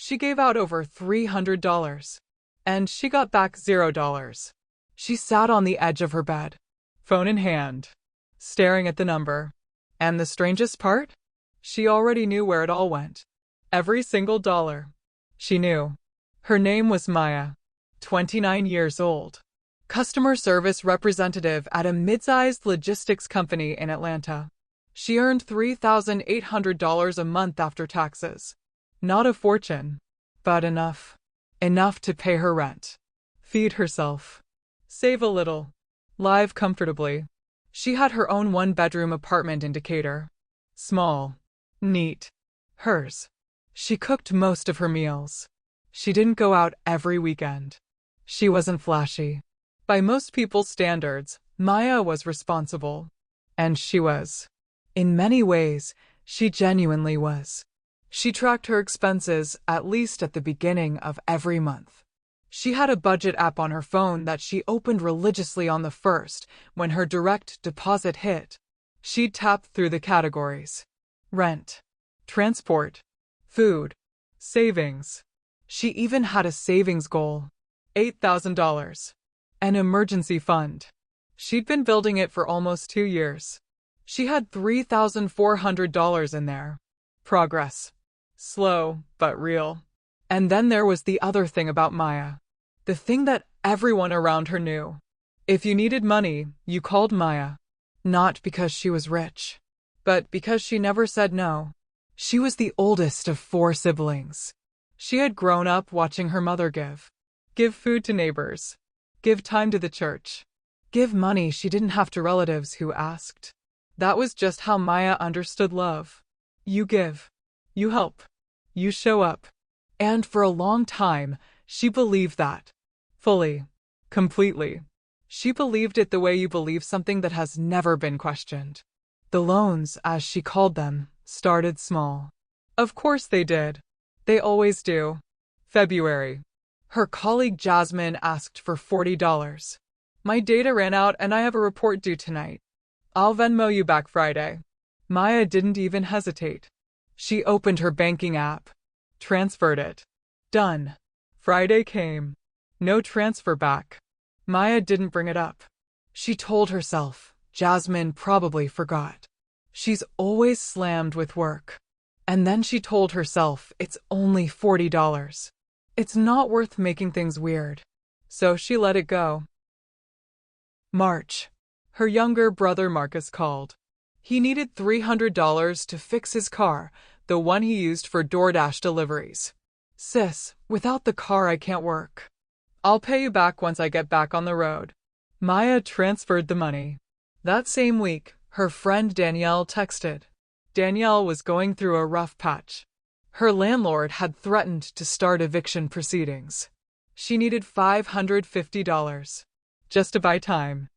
She gave out over $300. And she got back $0. She sat on the edge of her bed, phone in hand, staring at the number. And the strangest part? She already knew where it all went. Every single dollar. She knew. Her name was Maya, 29 years old. Customer service representative at a mid-sized logistics company in Atlanta. She earned $3,800 a month after taxes. Not a fortune, but enough. Enough to pay her rent, feed herself, save a little, live comfortably. She had her own one-bedroom apartment in Decatur. Small, neat, hers. She cooked most of her meals. She didn't go out every weekend. She wasn't flashy. By most people's standards, Maya was responsible. And she was. In many ways, she genuinely was. She tracked her expenses at least at the beginning of every month. She had a budget app on her phone that she opened religiously on the first when her direct deposit hit. She'd tap through the categories: rent, transport, food, savings. She even had a savings goal: $8,000. An emergency fund. She'd been building it for almost 2 years. She had $3,400 in there. Progress. Slow, but real. And then there was the other thing about Maya. The thing that everyone around her knew. If you needed money, you called Maya. Not because she was rich, but because she never said no. She was the oldest of 4 siblings. She had grown up watching her mother give food to neighbors, give time to the church, give money she didn't have to relatives who asked. That was just how Maya understood love. You give. You help. You show up. And for a long time, she believed that. Fully. Completely. She believed it the way you believe something that has never been questioned. The loans, as she called them, started small. Of course they did. They always do. February. Her colleague Jasmine asked for $40. My data ran out and I have a report due tonight. I'll Venmo you back Friday. Maya didn't even hesitate. She opened her banking app, transferred it. Done. Friday came. No transfer back. Maya didn't bring it up. She told herself, Jasmine probably forgot. She's always slammed with work. And then she told herself it's only $40. It's not worth making things weird. So she let it go. March. Her younger brother Marcus called. He needed $300 to fix his car, the one he used for DoorDash deliveries. Sis, without the car I can't work. I'll pay you back once I get back on the road. Maya transferred the money. That same week, her friend Danielle texted. Danielle was going through a rough patch. Her landlord had threatened to start eviction proceedings. She needed $550. Just to buy time.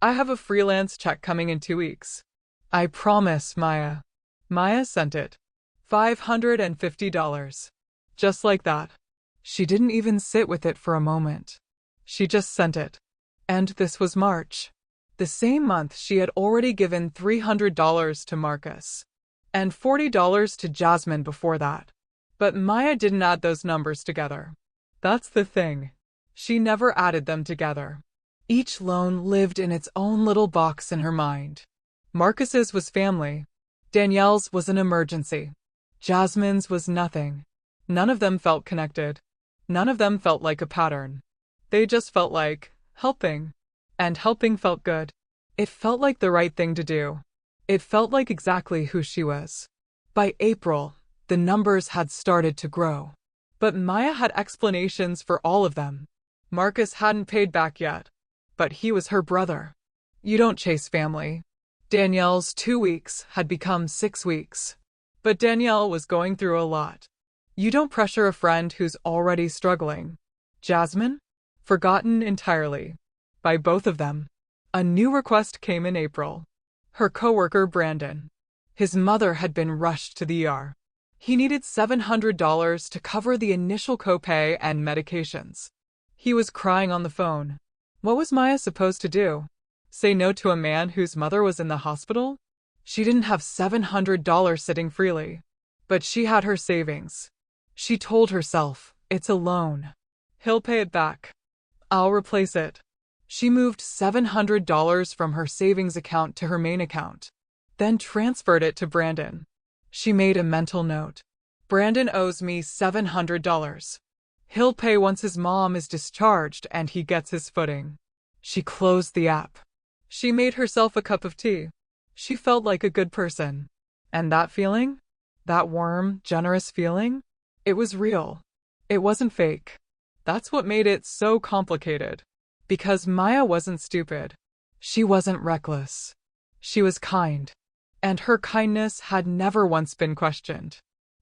I have a freelance check coming in 2 weeks. I promise, Maya. Maya sent it. $550. Just like that. She didn't even sit with it for a moment. She just sent it. And this was March. The same month she had already given $300 to Marcus. And $40 to Jasmine before that. But Maya didn't add those numbers together. That's the thing. She never added them together. Each loan lived in its own little box in her mind. Marcus's was family. Danielle's was an emergency. Jasmine's was nothing. None of them felt connected. None of them felt like a pattern. They just felt like helping. And helping felt good. It felt like the right thing to do. It felt like exactly who she was. By April, the numbers had started to grow. But Maya had explanations for all of them. Marcus hadn't paid back yet. But he was her brother. You don't chase family. Danielle's 2 weeks had become 6 weeks. But Danielle was going through a lot. You don't pressure a friend who's already struggling. Jasmine? Forgotten entirely. By both of them. A new request came in April. Her coworker Brandon. His mother had been rushed to the ER. He needed $700 to cover the initial copay and medications. He was crying on the phone. What was Maya supposed to do? Say no to a man whose mother was in the hospital? She didn't have $700 sitting freely. But she had her savings. She told herself, it's a loan. He'll pay it back. I'll replace it. She moved $700 from her savings account to her main account, then transferred it to Brandon. She made a mental note. Brandon owes me $700. He'll pay once his mom is discharged and he gets his footing. She closed the app. She made herself a cup of tea. She felt like a good person. And that feeling? That warm, generous feeling? It was real. It wasn't fake. That's what made it so complicated. Because Maya wasn't stupid. She wasn't reckless. She was kind. And her kindness had never once been questioned.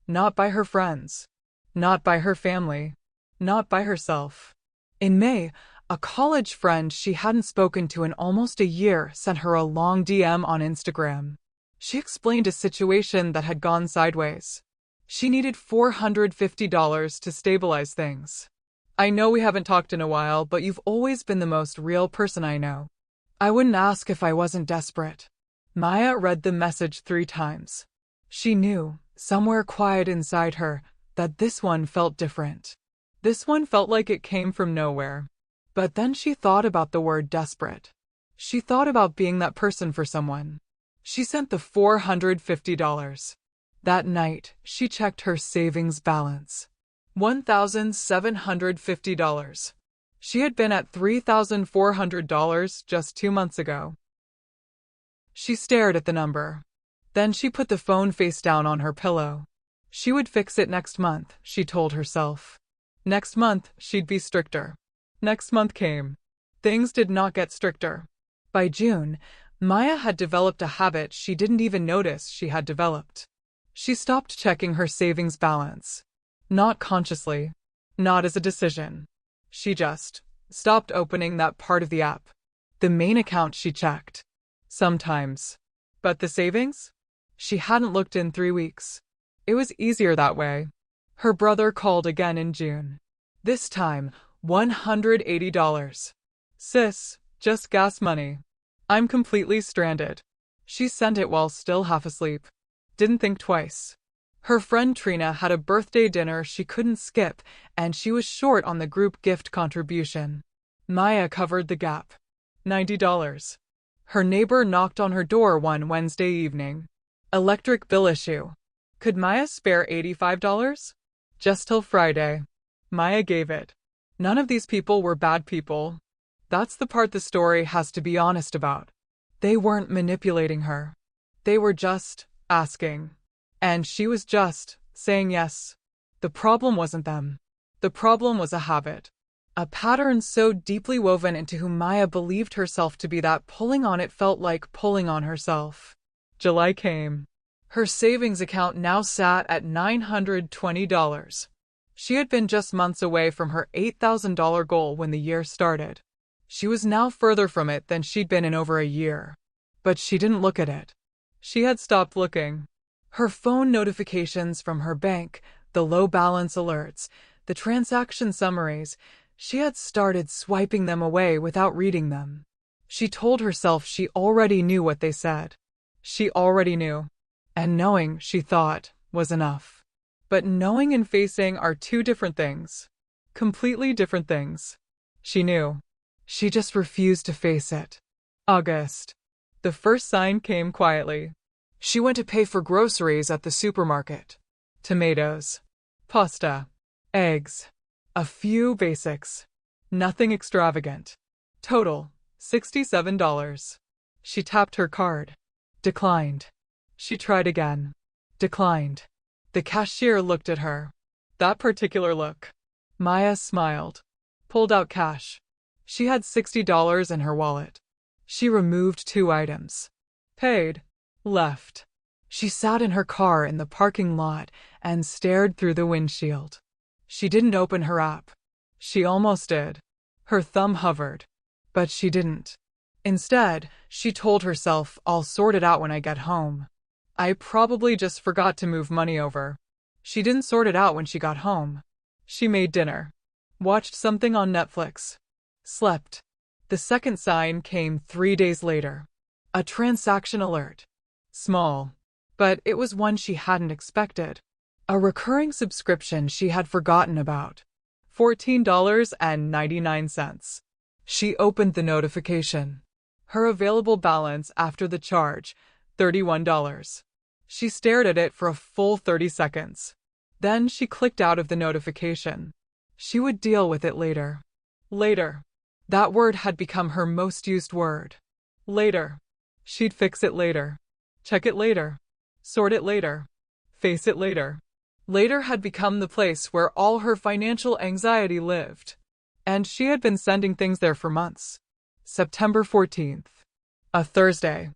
Not by her friends. Not by her family. Not by herself. In May, a college friend she hadn't spoken to in almost a year sent her a long DM on Instagram. She explained a situation that had gone sideways. She needed $450 to stabilize things. I know we haven't talked in a while, but you've always been the most real person I know. I wouldn't ask if I wasn't desperate. Maya read the message 3 times. She knew, somewhere quiet inside her, that this one felt different. This one felt like it came from nowhere. But then she thought about the word desperate. She thought about being that person for someone. She sent the $450. That night, she checked her savings balance. $1,750. She had been at $3,400 just 2 months ago. She stared at the number. Then she put the phone face down on her pillow. She would fix it next month, she told herself. Next month, she'd be stricter. Next month came. Things did not get stricter. By June, Maya had developed a habit she didn't even notice she had developed. She stopped checking her savings balance. Not consciously. Not as a decision. She just stopped opening that part of the app. The main account she checked. Sometimes. But the savings? She hadn't looked in 3 weeks. It was easier that way. Her brother called again in June. This time, $180. Sis, just gas money. I'm completely stranded. She sent it while still half asleep. Didn't think twice. Her friend Trina had a birthday dinner she couldn't skip, and she was short on the group gift contribution. Maya covered the gap. $90. Her neighbor knocked on her door one Wednesday evening. Electric bill issue. Could Maya spare $85? Just till Friday. Maya gave it. None of these people were bad people. That's the part the story has to be honest about. They weren't manipulating her. They were just asking. And she was just saying yes. The problem wasn't them. The problem was a habit. A pattern so deeply woven into who Maya believed herself to be that pulling on it felt like pulling on herself. July came. Her savings account now sat at $920. She had been just months away from her $8,000 goal when the year started. She was now further from it than she'd been in over a year. But she didn't look at it. She had stopped looking. Her phone notifications from her bank, the low balance alerts, the transaction summaries, she had started swiping them away without reading them. She told herself she already knew what they said. She already knew. And knowing, she thought, was enough. But knowing and facing are 2 different things. Completely different things. She knew. She just refused to face it. August. The first sign came quietly. She went to pay for groceries at the supermarket. Tomatoes. Pasta. Eggs. A few basics. Nothing extravagant. Total, $67. She tapped her card. Declined. She tried again. Declined. The cashier looked at her. That particular look. Maya smiled. Pulled out cash. She had $60 in her wallet. She removed 2 items. Paid. Left. She sat in her car in the parking lot and stared through the windshield. She didn't open her app. She almost did. Her thumb hovered. But she didn't. Instead, she told herself, I'll sort it out when I get home. I probably just forgot to move money over. She didn't sort it out when she got home. She made dinner. Watched something on Netflix. Slept. The second sign came 3 days later. A transaction alert. Small. But it was one she hadn't expected. A recurring subscription she had forgotten about. $14.99. She opened the notification. Her available balance after the charge, $31. She stared at it for a full 30 seconds. Then she clicked out of the notification. She would deal with it later. Later. That word had become her most used word. Later. She'd fix it later. Check it later. Sort it later. Face it later. Later had become the place where all her financial anxiety lived. And she had been sending things there for months. September 14th. A Thursday.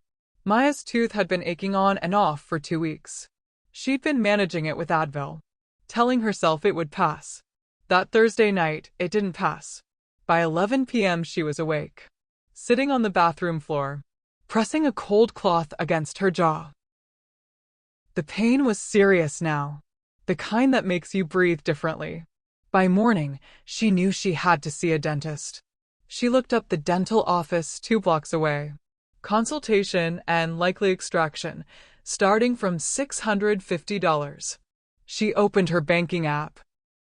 Maya's tooth had been aching on and off for 2 weeks. She'd been managing it with Advil, telling herself it would pass. That Thursday night, it didn't pass. By 11 p.m. she was awake, sitting on the bathroom floor, pressing a cold cloth against her jaw. The pain was serious now, the kind that makes you breathe differently. By morning, she knew she had to see a dentist. She looked up the dental office 2 blocks away. Consultation and likely extraction, starting from $650. She opened her banking app.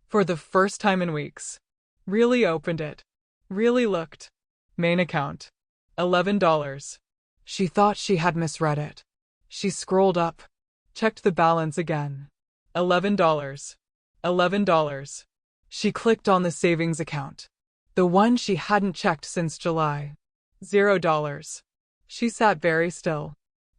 For the first time in weeks. Really opened it. Really looked. Main account. $11. She thought she had misread it. She scrolled up. Checked the balance again. $11. $11. She clicked on the savings account. The one she hadn't checked since July. $0. She sat very still.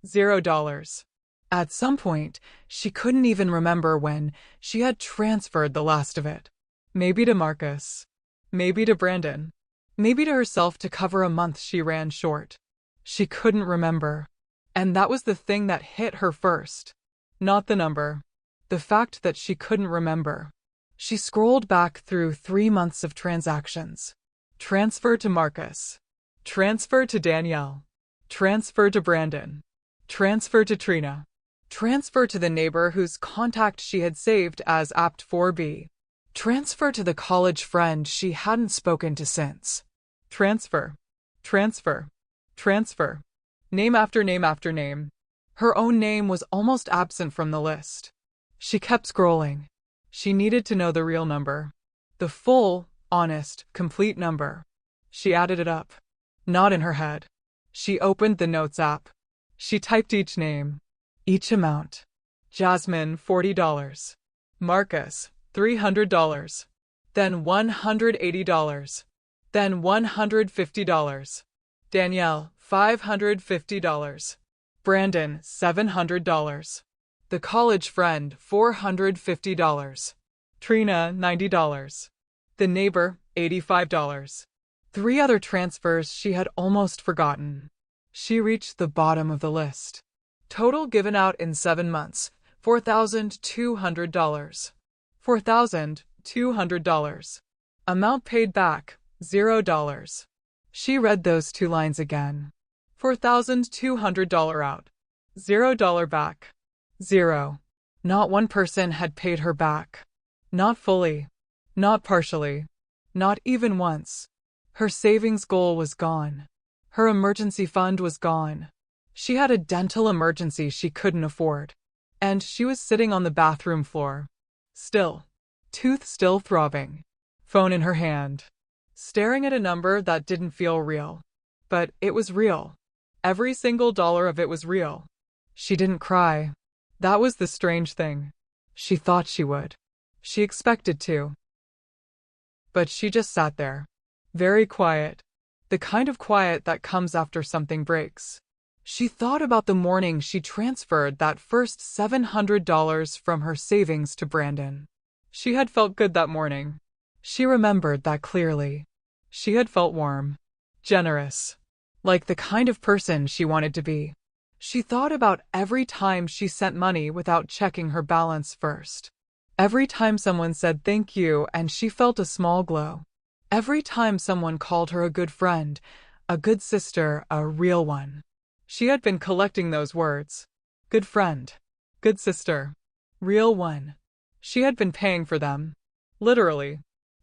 $0. At some point, she couldn't even remember when she had transferred the last of it. Maybe to Marcus. Maybe to Brandon. Maybe to herself to cover a month she ran short. She couldn't remember. And that was the thing that hit her first. Not the number. The fact that she couldn't remember. She scrolled back through 3 months of transactions. Transfer to Marcus. Transfer to Danielle. Transfer to Brandon. Transfer to Trina. Transfer to the neighbor whose contact she had saved as apt 4B. Transfer to the college friend she hadn't spoken to since. Transfer. Transfer. Transfer. Name after name after name. Her own name was almost absent from the list. She kept scrolling. She needed to know the real number. The full, honest, complete number. She added it up. Not in her head. She opened the Notes app. She typed each name. Each amount. Jasmine, $40. Marcus, $300. Then $180. Then $150. Danielle, $550. Brandon, $700. The college friend, $450. Trina, $90. The neighbor, $85. 3 other transfers she had almost forgotten. She reached the bottom of the list. Total given out in 7 months, $4,200. $4,200. Amount paid back, $0. She read those 2 lines again. $4,200 out. $0 back. 0. Not one person had paid her back. Not fully. Not partially. Not even once. Her savings goal was gone. Her emergency fund was gone. She had a dental emergency she couldn't afford. And she was sitting on the bathroom floor. Still. Tooth still throbbing. Phone in her hand. Staring at a number that didn't feel real. But it was real. Every single dollar of it was real. She didn't cry. That was the strange thing. She thought she would. She expected to. But she just sat there. Very quiet. The kind of quiet that comes after something breaks. She thought about the morning she transferred that first $700 from her savings to Brandon. She had felt good that morning. She remembered that clearly. She had felt warm. Generous. Like the kind of person she wanted to be. She thought about every time she sent money without checking her balance first. Every time someone said thank you and she felt a small glow. Every time someone called her a good friend, a good sister, a real one. She had been collecting those words. Good friend. Good sister. Real one. She had been paying for them. Literally.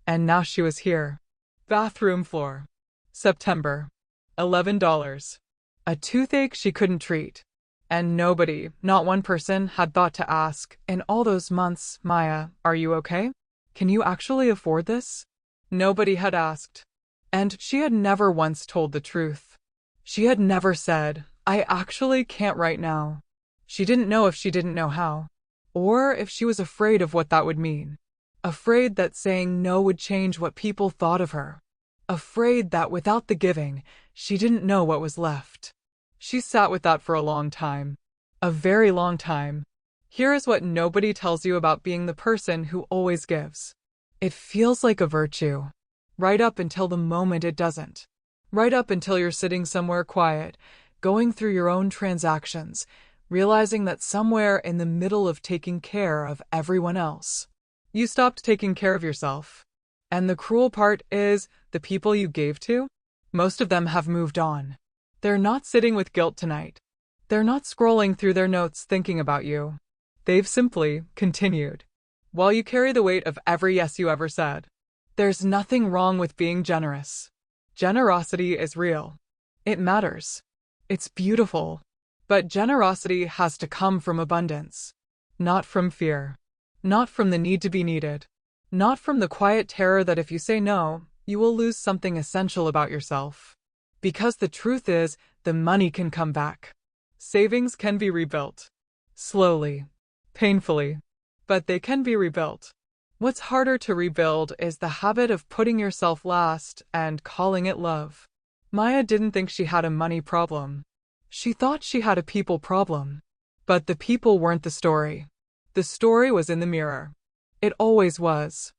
And now she was here. Bathroom floor. September. $11. A toothache she couldn't treat. And nobody, not one person, had thought to ask, in all those months, Maya, are you okay? Can you actually afford this? Nobody had asked. And she had never once told the truth. She had never said, I actually can't right now. She didn't know if she didn't know how. Or if she was afraid of what that would mean. Afraid that saying no would change what people thought of her. Afraid that without the giving, she didn't know what was left. She sat with that for a long time. A very long time. Here is what nobody tells you about being the person who always gives. It feels like a virtue. Right up until the moment it doesn't. Right up until you're sitting somewhere quiet, going through your own transactions, realizing that somewhere in the middle of taking care of everyone else, you stopped taking care of yourself. And the cruel part is, the people you gave to, most of them have moved on. They're not sitting with guilt tonight. They're not scrolling through their notes thinking about you. They've simply continued. While you carry the weight of every yes you ever said. There's nothing wrong with being generous. Generosity is real. It matters. It's beautiful. But generosity has to come from abundance. Not from fear. Not from the need to be needed. Not from the quiet terror that if you say no, you will lose something essential about yourself. Because the truth is, the money can come back. Savings can be rebuilt. Slowly. Painfully. But they can be rebuilt. What's harder to rebuild is the habit of putting yourself last and calling it love. Maya didn't think she had a money problem. She thought she had a people problem. But the people weren't the story. The story was in the mirror. It always was.